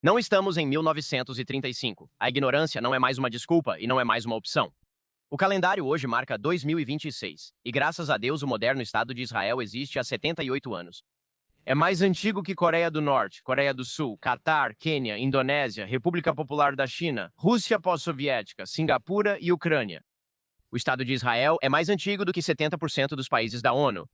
Não estamos em 1935. A ignorância não é mais uma desculpa e não é mais uma opção. O calendário hoje marca 2026, e graças a Deus o moderno Estado de Israel existe há 78 anos. É mais antigo que Coreia do Norte, Coreia do Sul, Catar, Quênia, Indonésia, República Popular da China, Rússia pós-soviética, Singapura e Ucrânia. O Estado de Israel é mais antigo do que 70% dos países da ONU.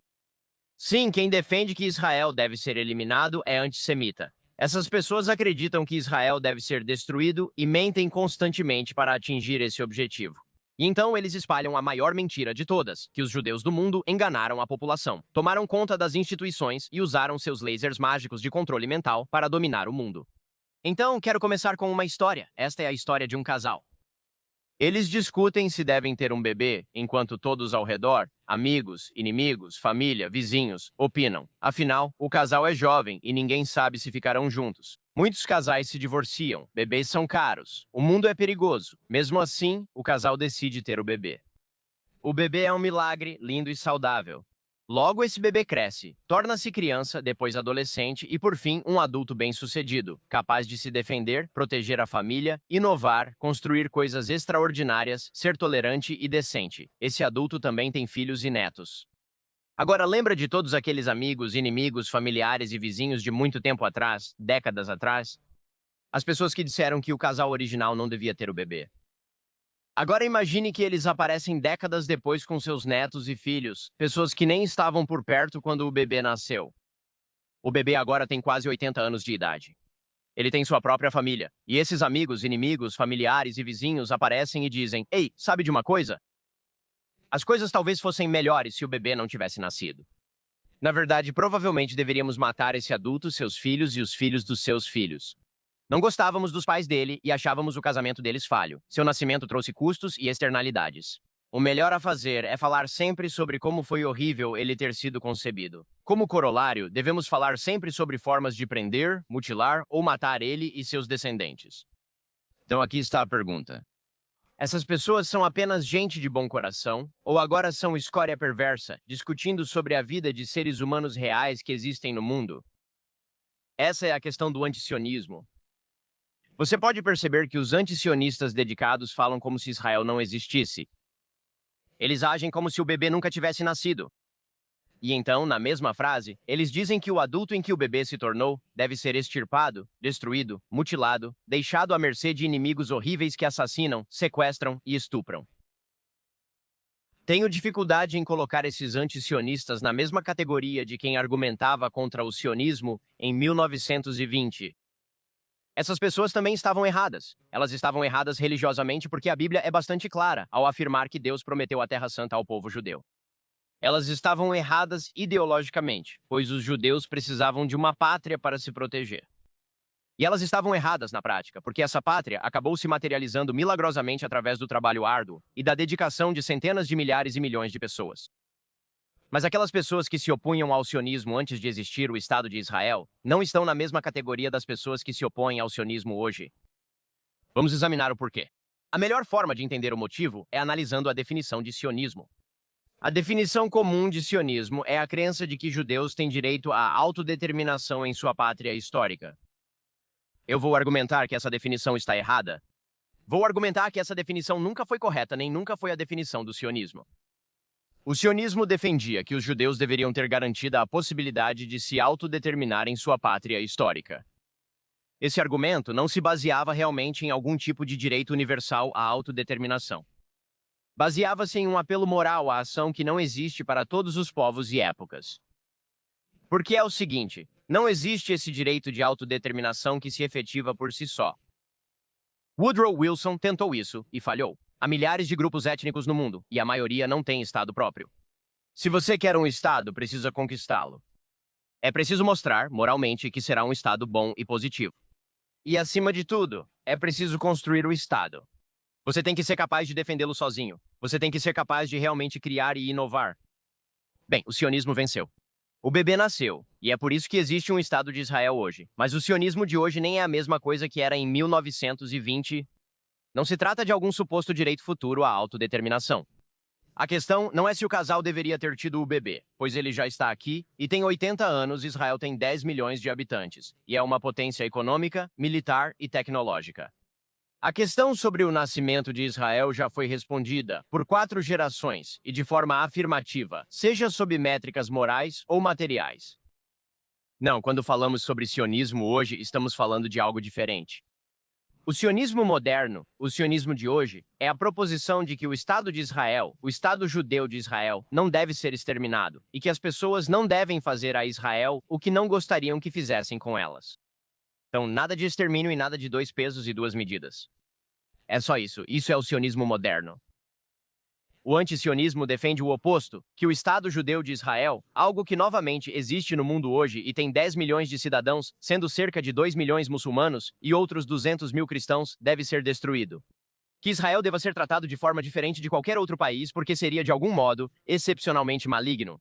Sim, quem defende que Israel deve ser eliminado é antissemita. Essas pessoas acreditam que Israel deve ser destruído e mentem constantemente para atingir esse objetivo. E então eles espalham a maior mentira de todas, que os judeus do mundo enganaram a população, tomaram conta das instituições e usaram seus lasers mágicos de controle mental para dominar o mundo. Então, quero começar com uma história. Esta é a história de um casal. Eles discutem se devem ter um bebê, enquanto todos ao redor, amigos, inimigos, família, vizinhos, opinam. Afinal, o casal é jovem e ninguém sabe se ficarão juntos. Muitos casais se divorciam, bebês são caros, o mundo é perigoso. Mesmo assim, o casal decide ter o bebê. O bebê é um milagre, lindo e saudável. Logo, esse bebê cresce, torna-se criança, depois adolescente e, por fim, um adulto bem-sucedido, capaz de se defender, proteger a família, inovar, construir coisas extraordinárias, ser tolerante e decente. Esse adulto também tem filhos e netos. Agora, lembra de todos aqueles amigos, inimigos, familiares e vizinhos de muito tempo atrás, décadas atrás? As pessoas que disseram que o casal original não devia ter o bebê. Agora imagine que eles aparecem décadas depois com seus netos e filhos, pessoas que nem estavam por perto quando o bebê nasceu. O bebê agora tem quase 80 anos de idade. Ele tem sua própria família, e esses amigos, inimigos, familiares e vizinhos aparecem e dizem: "Ei, sabe de uma coisa? As coisas talvez fossem melhores se o bebê não tivesse nascido. Na verdade, provavelmente deveríamos matar esse adulto, seus filhos e os filhos dos seus filhos. Não gostávamos dos pais dele e achávamos o casamento deles falho. Seu nascimento trouxe custos e externalidades. O melhor a fazer é falar sempre sobre como foi horrível ele ter sido concebido. Como corolário, devemos falar sempre sobre formas de prender, mutilar ou matar ele e seus descendentes." Então aqui está a pergunta. Essas pessoas são apenas gente de bom coração ou agora são escória perversa, discutindo sobre a vida de seres humanos reais que existem no mundo? Essa é a questão do antisionismo. Você pode perceber que os antisionistas dedicados falam como se Israel não existisse. Eles agem como se o bebê nunca tivesse nascido. E então, na mesma frase, eles dizem que o adulto em que o bebê se tornou deve ser extirpado, destruído, mutilado, deixado à mercê de inimigos horríveis que assassinam, sequestram e estupram. Tenho dificuldade em colocar esses antisionistas na mesma categoria de quem argumentava contra o sionismo em 1920. Essas pessoas também estavam erradas. Elas estavam erradas religiosamente porque a Bíblia é bastante clara ao afirmar que Deus prometeu a Terra Santa ao povo judeu. Elas estavam erradas ideologicamente, pois os judeus precisavam de uma pátria para se proteger. E elas estavam erradas na prática, porque essa pátria acabou se materializando milagrosamente através do trabalho árduo e da dedicação de centenas de milhares e milhões de pessoas. Mas aquelas pessoas que se opunham ao sionismo antes de existir o Estado de Israel não estão na mesma categoria das pessoas que se opõem ao sionismo hoje. Vamos examinar o porquê. A melhor forma de entender o motivo é analisando a definição de sionismo. A definição comum de sionismo é a crença de que judeus têm direito à autodeterminação em sua pátria histórica. Eu vou argumentar que essa definição está errada. Vou argumentar que essa definição nunca foi correta nem nunca foi a definição do sionismo. O sionismo defendia que os judeus deveriam ter garantida a possibilidade de se autodeterminar em sua pátria histórica. Esse argumento não se baseava realmente em algum tipo de direito universal à autodeterminação. Baseava-se em um apelo moral à ação que não existe para todos os povos e épocas. Porque é o seguinte, não existe esse direito de autodeterminação que se efetiva por si só. Woodrow Wilson tentou isso e falhou. Há milhares de grupos étnicos no mundo, e a maioria não tem estado próprio. Se você quer um estado, precisa conquistá-lo. É preciso mostrar, moralmente, que será um estado bom e positivo. E, acima de tudo, é preciso construir o estado. Você tem que ser capaz de defendê-lo sozinho. Você tem que ser capaz de realmente criar e inovar. Bem, o sionismo venceu. O bebê nasceu, e é por isso que existe um Estado de Israel hoje. Mas o sionismo de hoje nem é a mesma coisa que era em 1920. Não se trata de algum suposto direito futuro à autodeterminação. A questão não é se o casal deveria ter tido o bebê, pois ele já está aqui e tem 80 anos. Israel tem 10 milhões de habitantes e é uma potência econômica, militar e tecnológica. A questão sobre o nascimento de Israel já foi respondida por 4 gerações e de forma afirmativa, seja sob métricas morais ou materiais. Não, quando falamos sobre sionismo hoje, estamos falando de algo diferente. O sionismo moderno, o sionismo de hoje, é a proposição de que o Estado de Israel, o Estado judeu de Israel, não deve ser exterminado e que as pessoas não devem fazer a Israel o que não gostariam que fizessem com elas. Então, nada de extermínio e nada de 2 pesos e 2 medidas. É só isso. Isso é o sionismo moderno. O antisionismo defende o oposto, que o Estado judeu de Israel, algo que novamente existe no mundo hoje e tem 10 milhões de cidadãos, sendo cerca de 2 milhões muçulmanos e outros 200 mil cristãos, deve ser destruído. Que Israel deva ser tratado de forma diferente de qualquer outro país porque seria, de algum modo, excepcionalmente maligno.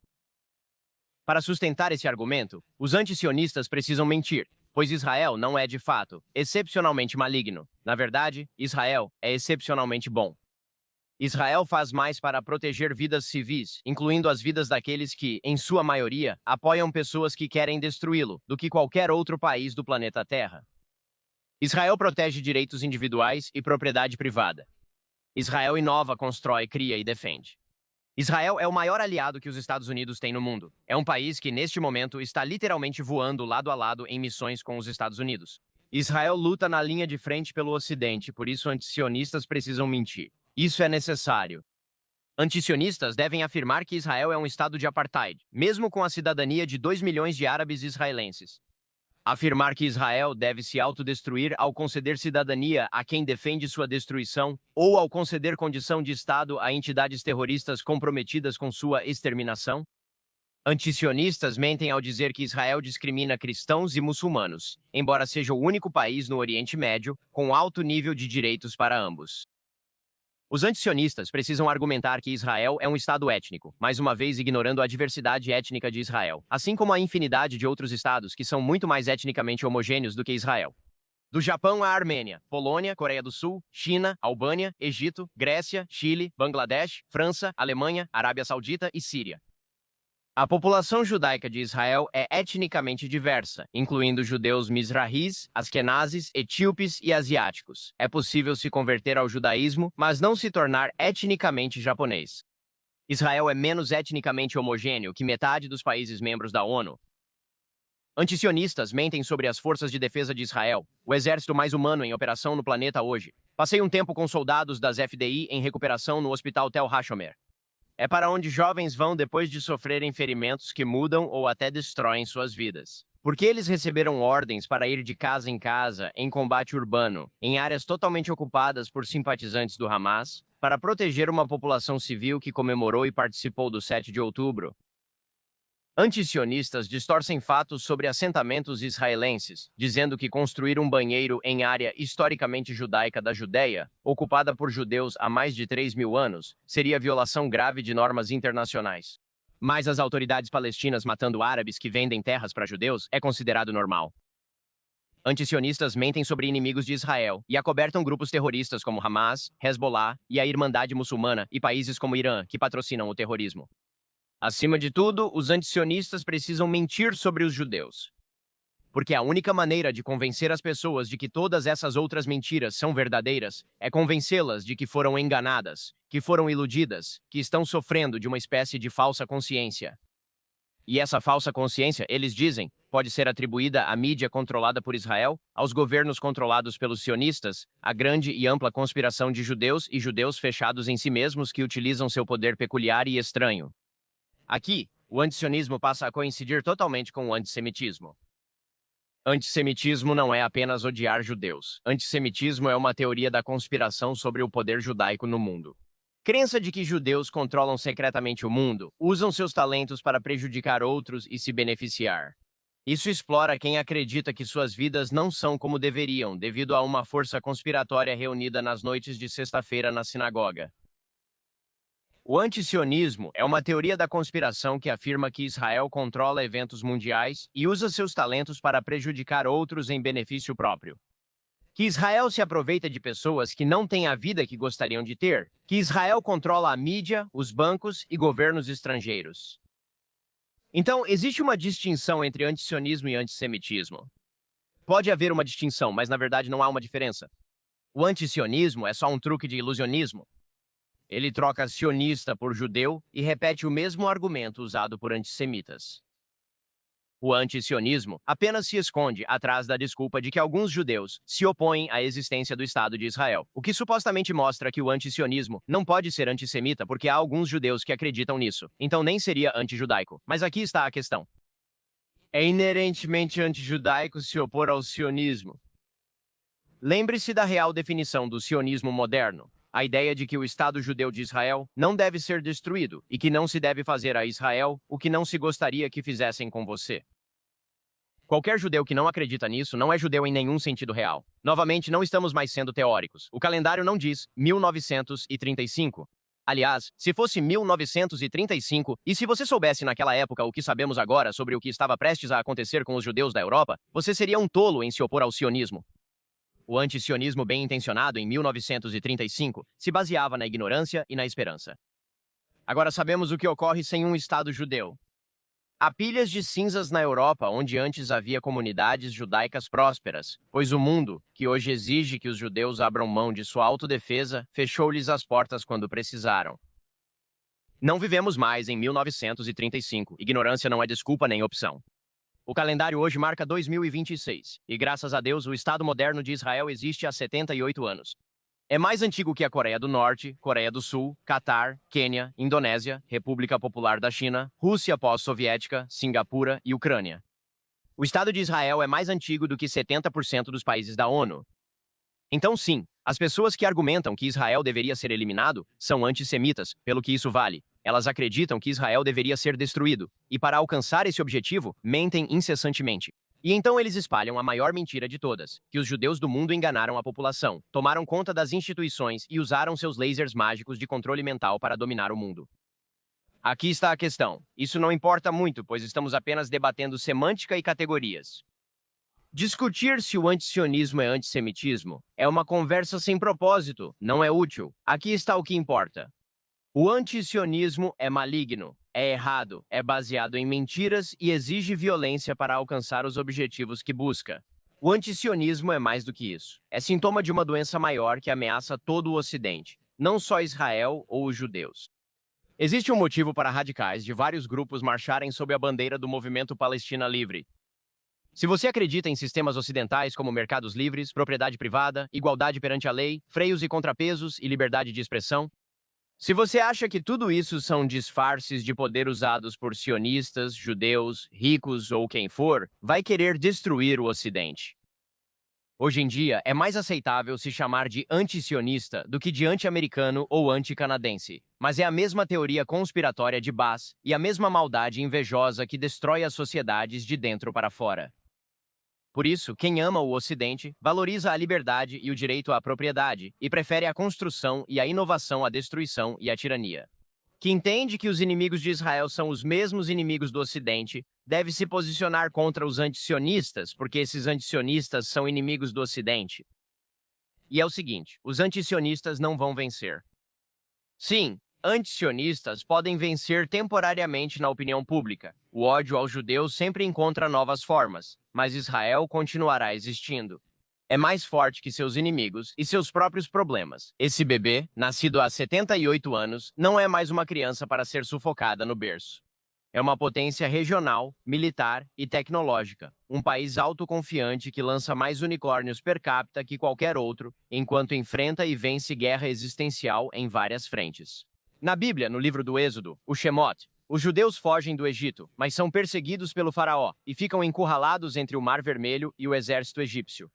Para sustentar esse argumento, os antisionistas precisam mentir, pois Israel não é, de fato, excepcionalmente maligno. Na verdade, Israel é excepcionalmente bom. Israel faz mais para proteger vidas civis, incluindo as vidas daqueles que, em sua maioria, apoiam pessoas que querem destruí-lo, do que qualquer outro país do planeta Terra. Israel protege direitos individuais e propriedade privada. Israel inova, constrói, cria e defende. Israel é o maior aliado que os Estados Unidos têm no mundo. É um país que, neste momento, está literalmente voando lado a lado em missões com os Estados Unidos. Israel luta na linha de frente pelo Ocidente, por isso antisionistas precisam mentir. Isso é necessário. Antisionistas devem afirmar que Israel é um estado de apartheid, mesmo com a cidadania de 2 milhões de árabes israelenses. Afirmar que Israel deve se autodestruir ao conceder cidadania a quem defende sua destruição, ou ao conceder condição de Estado a entidades terroristas comprometidas com sua exterminação. Antisionistas mentem ao dizer que Israel discrimina cristãos e muçulmanos, embora seja o único país no Oriente Médio com alto nível de direitos para ambos. Os antisionistas precisam argumentar que Israel é um estado étnico, mais uma vez ignorando a diversidade étnica de Israel, assim como a infinidade de outros estados que são muito mais etnicamente homogêneos do que Israel. Do Japão à Armênia, Polônia, Coreia do Sul, China, Albânia, Egito, Grécia, Chile, Bangladesh, França, Alemanha, Arábia Saudita e Síria. A população judaica de Israel é etnicamente diversa, incluindo judeus mizrahis, askenazes, etíopes e asiáticos. É possível se converter ao judaísmo, mas não se tornar etnicamente japonês. Israel é menos etnicamente homogêneo que metade dos países membros da ONU. Antisionistas mentem sobre as forças de defesa de Israel, o exército mais humano em operação no planeta hoje. Passei um tempo com soldados das FDI em recuperação no Hospital Tel HaShomer. É para onde jovens vão depois de sofrerem ferimentos que mudam ou até destroem suas vidas. Porque eles receberam ordens para ir de casa em combate urbano, em áreas totalmente ocupadas por simpatizantes do Hamas, para proteger uma população civil que comemorou e participou do 7 de outubro. Antisionistas distorcem fatos sobre assentamentos israelenses, dizendo que construir um banheiro em área historicamente judaica da Judéia, ocupada por judeus há mais de 3.000 anos, seria violação grave de normas internacionais. Mas as autoridades palestinas matando árabes que vendem terras para judeus é considerado normal. Antisionistas mentem sobre inimigos de Israel e acobertam grupos terroristas como Hamas, Hezbollah e a Irmandade Muçulmana e países como Irã, que patrocinam o terrorismo. Acima de tudo, os antisionistas precisam mentir sobre os judeus. Porque a única maneira de convencer as pessoas de que todas essas outras mentiras são verdadeiras é convencê-las de que foram enganadas, que foram iludidas, que estão sofrendo de uma espécie de falsa consciência. E essa falsa consciência, eles dizem, pode ser atribuída à mídia controlada por Israel, aos governos controlados pelos sionistas, à grande e ampla conspiração de judeus e judeus fechados em si mesmos que utilizam seu poder peculiar e estranho. Aqui, o antisionismo passa a coincidir totalmente com o antissemitismo. Antissemitismo não é apenas odiar judeus. Antissemitismo é uma teoria da conspiração sobre o poder judaico no mundo. Crença de que judeus controlam secretamente o mundo, usam seus talentos para prejudicar outros e se beneficiar. Isso explora quem acredita que suas vidas não são como deveriam, devido a uma força conspiratória reunida nas noites de sexta-feira na sinagoga. O antisionismo é uma teoria da conspiração que afirma que Israel controla eventos mundiais e usa seus talentos para prejudicar outros em benefício próprio. Que Israel se aproveita de pessoas que não têm a vida que gostariam de ter. Que Israel controla a mídia, os bancos e governos estrangeiros. Então, existe uma distinção entre antisionismo e antissemitismo. Pode haver uma distinção, mas na verdade não há uma diferença. O antisionismo é só um truque de ilusionismo. Ele troca sionista por judeu e repete o mesmo argumento usado por antissemitas. O antisionismo apenas se esconde atrás da desculpa de que alguns judeus se opõem à existência do Estado de Israel, o que supostamente mostra que o antisionismo não pode ser antissemita porque há alguns judeus que acreditam nisso, então nem seria antijudaico. Mas aqui está a questão. É inerentemente antijudaico se opor ao sionismo. Lembre-se da real definição do sionismo moderno. A ideia de que o Estado judeu de Israel não deve ser destruído e que não se deve fazer a Israel o que não se gostaria que fizessem com você. Qualquer judeu que não acredita nisso não é judeu em nenhum sentido real. Novamente, não estamos mais sendo teóricos. O calendário não diz 1935. Aliás, se fosse 1935, e se você soubesse naquela época o que sabemos agora sobre o que estava prestes a acontecer com os judeus da Europa, você seria um tolo em se opor ao sionismo. O antisionismo bem-intencionado em 1935 se baseava na ignorância e na esperança. Agora sabemos o que ocorre sem um Estado judeu. Há pilhas de cinzas na Europa onde antes havia comunidades judaicas prósperas, pois o mundo, que hoje exige que os judeus abram mão de sua autodefesa, fechou-lhes as portas quando precisaram. Não vivemos mais em 1935. Ignorância não é desculpa nem opção. O calendário hoje marca 2026, e graças a Deus o Estado moderno de Israel existe há 78 anos. É mais antigo que a Coreia do Norte, Coreia do Sul, Catar, Quênia, Indonésia, República Popular da China, Rússia pós-soviética, Singapura e Ucrânia. O Estado de Israel é mais antigo do que 70% dos países da ONU. Então, sim, as pessoas que argumentam que Israel deveria ser eliminado são antissemitas, pelo que isso vale. Elas acreditam que Israel deveria ser destruído, e para alcançar esse objetivo, mentem incessantemente. E então eles espalham a maior mentira de todas, que os judeus do mundo enganaram a população, tomaram conta das instituições e usaram seus lasers mágicos de controle mental para dominar o mundo. Aqui está a questão. Isso não importa muito, pois estamos apenas debatendo semântica e categorias. Discutir se o antisionismo é antissemitismo é uma conversa sem propósito, não é útil. Aqui está o que importa. O antisionismo é maligno, é errado, é baseado em mentiras e exige violência para alcançar os objetivos que busca. O antisionismo é mais do que isso. É sintoma de uma doença maior que ameaça todo o Ocidente, não só Israel ou os judeus. Existe um motivo para radicais de vários grupos marcharem sob a bandeira do movimento Palestina Livre. Se você acredita em sistemas ocidentais como mercados livres, propriedade privada, igualdade perante a lei, freios e contrapesos e liberdade de expressão, se você acha que tudo isso são disfarces de poder usados por sionistas, judeus, ricos ou quem for, vai querer destruir o Ocidente. Hoje em dia, é mais aceitável se chamar de anti-sionista do que de anti-americano ou anti-canadense. Mas é a mesma teoria conspiratória de Bass e a mesma maldade invejosa que destrói as sociedades de dentro para fora. Por isso, quem ama o Ocidente valoriza a liberdade e o direito à propriedade e prefere a construção e a inovação à destruição e à tirania. Que entende que os inimigos de Israel são os mesmos inimigos do Ocidente, deve se posicionar contra os antisionistas, porque esses antisionistas são inimigos do Ocidente. E é o seguinte, os antisionistas não vão vencer. Sim, antisionistas podem vencer temporariamente na opinião pública. O ódio aos judeus sempre encontra novas formas, mas Israel continuará existindo. É mais forte que seus inimigos e seus próprios problemas. Esse bebê, nascido há 78 anos, não é mais uma criança para ser sufocada no berço. É uma potência regional, militar e tecnológica. Um país autoconfiante que lança mais unicórnios per capita que qualquer outro, enquanto enfrenta e vence guerra existencial em várias frentes. Na Bíblia, no livro do Êxodo, o Shemot, os judeus fogem do Egito, mas são perseguidos pelo faraó e ficam encurralados entre o Mar Vermelho e o exército egípcio.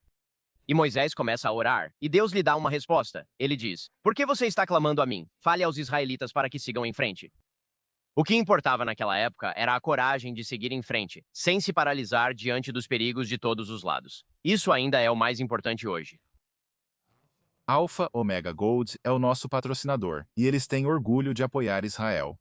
E Moisés começa a orar, e Deus lhe dá uma resposta. Ele diz: "Por que você está clamando a mim? Fale aos israelitas para que sigam em frente." O que importava naquela época era a coragem de seguir em frente, sem se paralisar diante dos perigos de todos os lados. Isso ainda é o mais importante hoje. Alpha Omega Gold é o nosso patrocinador, e eles têm orgulho de apoiar Israel.